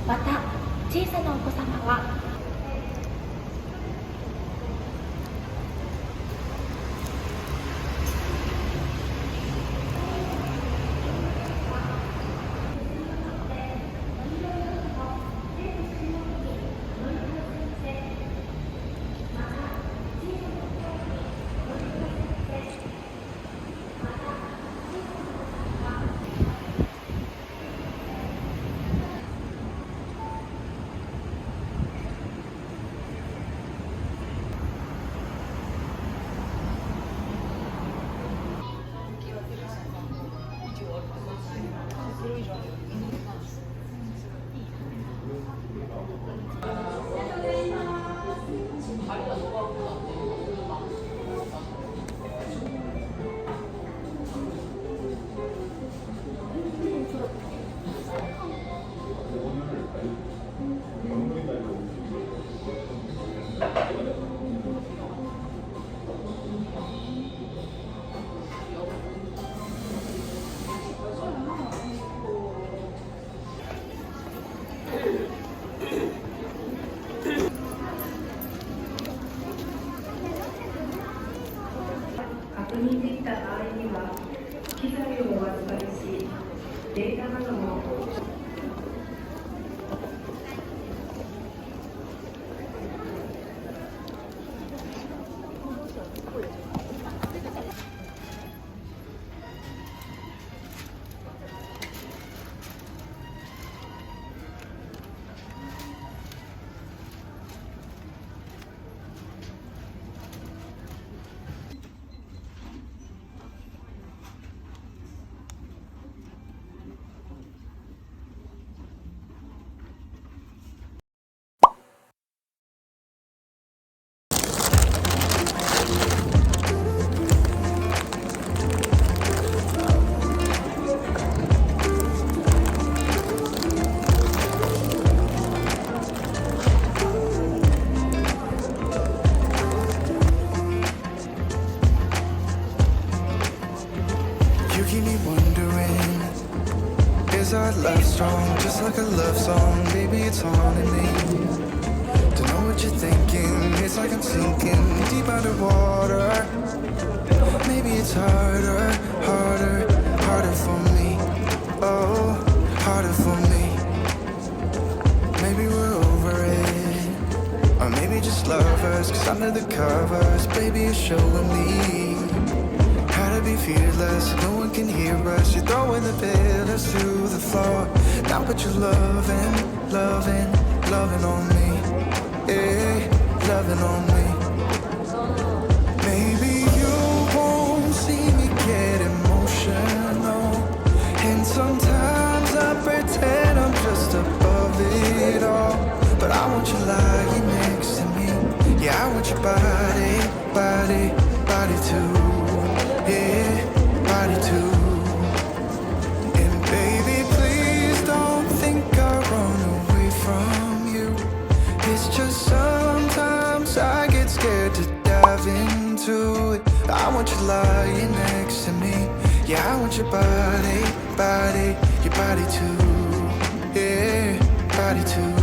また小さなお子様は確認できた場合には機材をお預かりし、データなどもIs our love strong, just like a love song? Baby, it's haunting me. Don't know what you're thinking. It's like I'm sinking deep underwater. Maybe it's harder, harder, harder for me. Oh, harder for me. Maybe we're over it, or maybe just lovers. 'Cause under the covers, baby, you're showing me how to be fearless. No one can hear us. You're throwing the pillars through the floor. Now put your loving, loving, loving on me. Yeah, loving on me. Maybe you won't see me get emotional, and sometimes I pretend I'm just above it all. But I want you lying next to me. Yeah, I want your body, body, body too. Yeah, body too. And baby, please don't think I run away from you. It's just sometimes I get scared to dive into it. I want you lying next to me. Yeah, I want your body, body, your body too. Yeah, body too.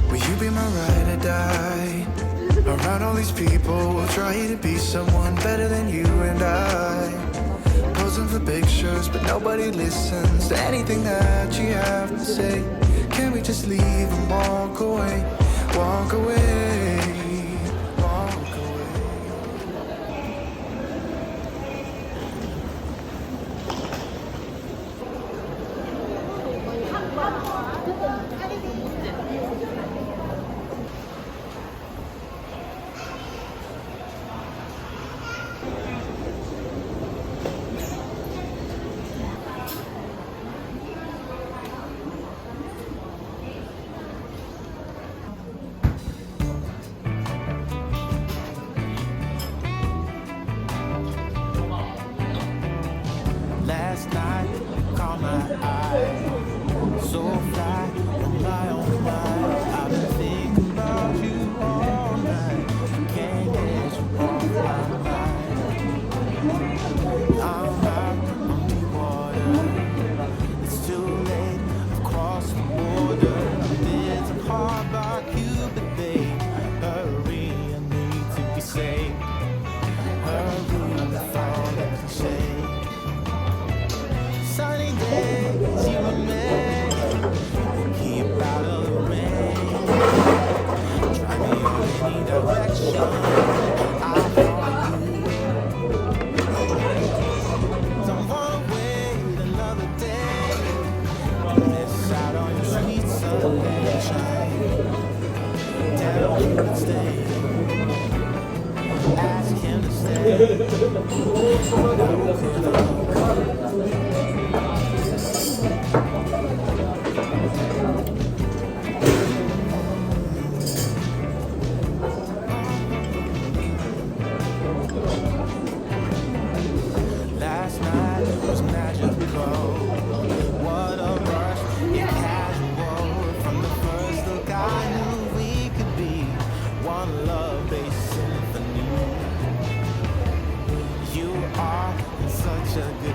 Will you be my ride or die? Around all these people, trying to be someone better than you and I. Posing for pictures, but nobody listens to anything that you have to say. Can we just leave and walk away? Walk away, walk away. Last night, caught my eye, so fly, oh my, oh my. I've been thinking about you all night, can't get you off my mind. I'm out on the water, it's too late, I've crossed the border. There's a heart like you, but babe, hurry, I need to be safe. Hurry with all that cliche. Sunny days, you and me, we'll keep out of the rain. Drive me on any direction, I'll follow you. Don't wanna wait another day, miss out on your sweet sunshine. Tell him to stay, ask him to stay. Last night was magical. What a rush, yeah, casual. From the first look I knew we could be one love-based symphony. You are in such a good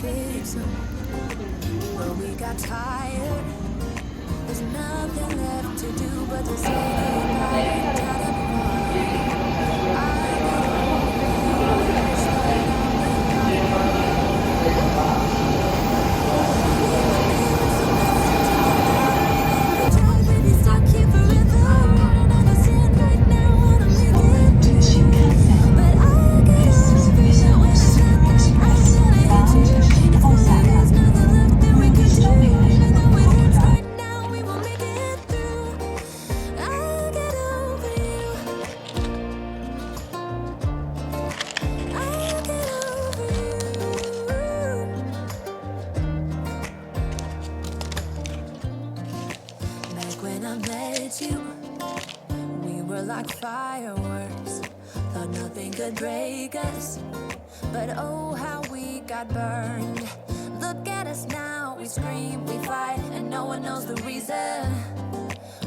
fix them. But we got tired. There's nothing left to do but to say goodbye. Try to move on. We'll be stuck here forever. I don't understand right now how to make it through. But I'll get over you when it's not like I'm gonna hate you. It's what it is, nothing left that we could do. Even though it hurts right now, we will make it through. I'll get over you. I'll get over you. Back when I met you, we were like fireworks. Thought nothing could break us, but oh how we got burned. Look at us now, we scream, we fight, and no one knows the reason.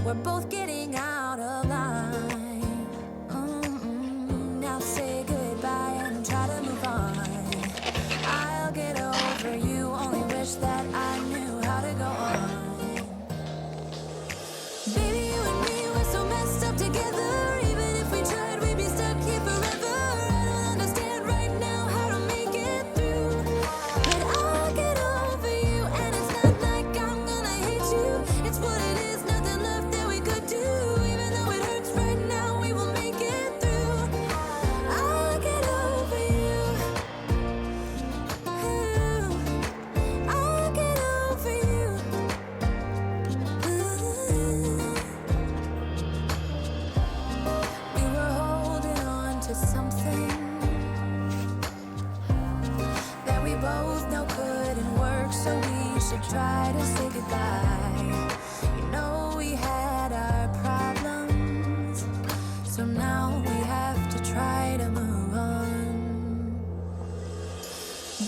We're both getting out of line. Now say goodbye and try to move on. I'll get over you, only wish that I knew how to go on. Baby, you and me, we're so messed up together. Even if we tried, we'd be stuck here forever. I don't understand right now how to make it through. But I'll get over you, and it's not like I'm gonna hate you. It's what it is, nothing left that we could do. Even though it hurts right now, we will make it through. I'll get over you. I'll get over you. We were holding on to something that we both know couldn't work, so we should try to say goodbye. You know we had our problems, so now we have to try to move on.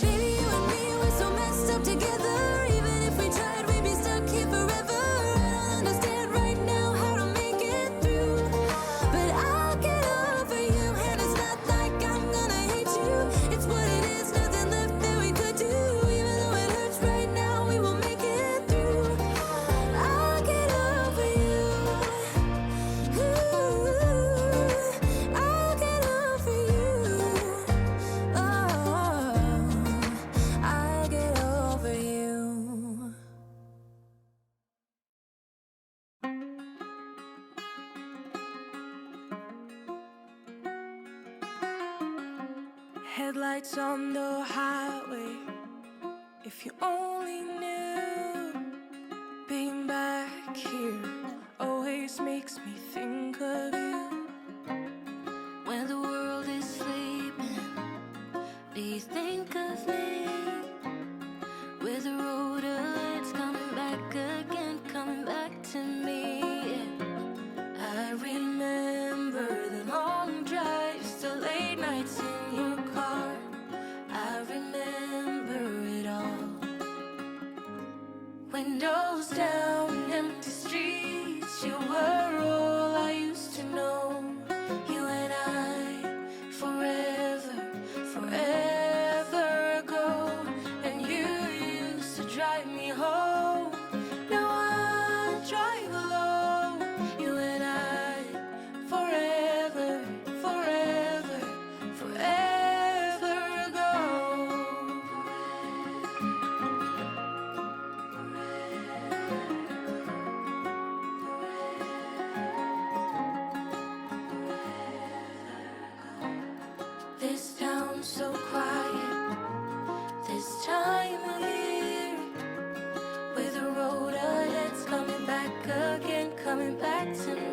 Baby, you and me, we're so messed up together. Even if we tried, we'd be stuck here forever. I don't understand right now how to make it through. But I'll get over you, and it's not like I'm gonna hate you. It's what it is, nothing left that we could do. Even though it hurts right now, we will make it through. I'll get over you. I'll get over you. Oh, I'll get over you. Headlights on the highway. If you only knew, being back here always makes me think of you. When the world is sleeping, do you think of me? With the road it's coming back again, coming back to me. I remember the long drives, the late nights in your car. I remember it all. Windows down, empty streets, you were all I used to know. You and I, forever, forever ago. And you used to drive me home. Now I drive alone. You and I, forever, forever, forever ago. This town's so quiet, this time of year. With the road ahead's coming back again, coming back to me.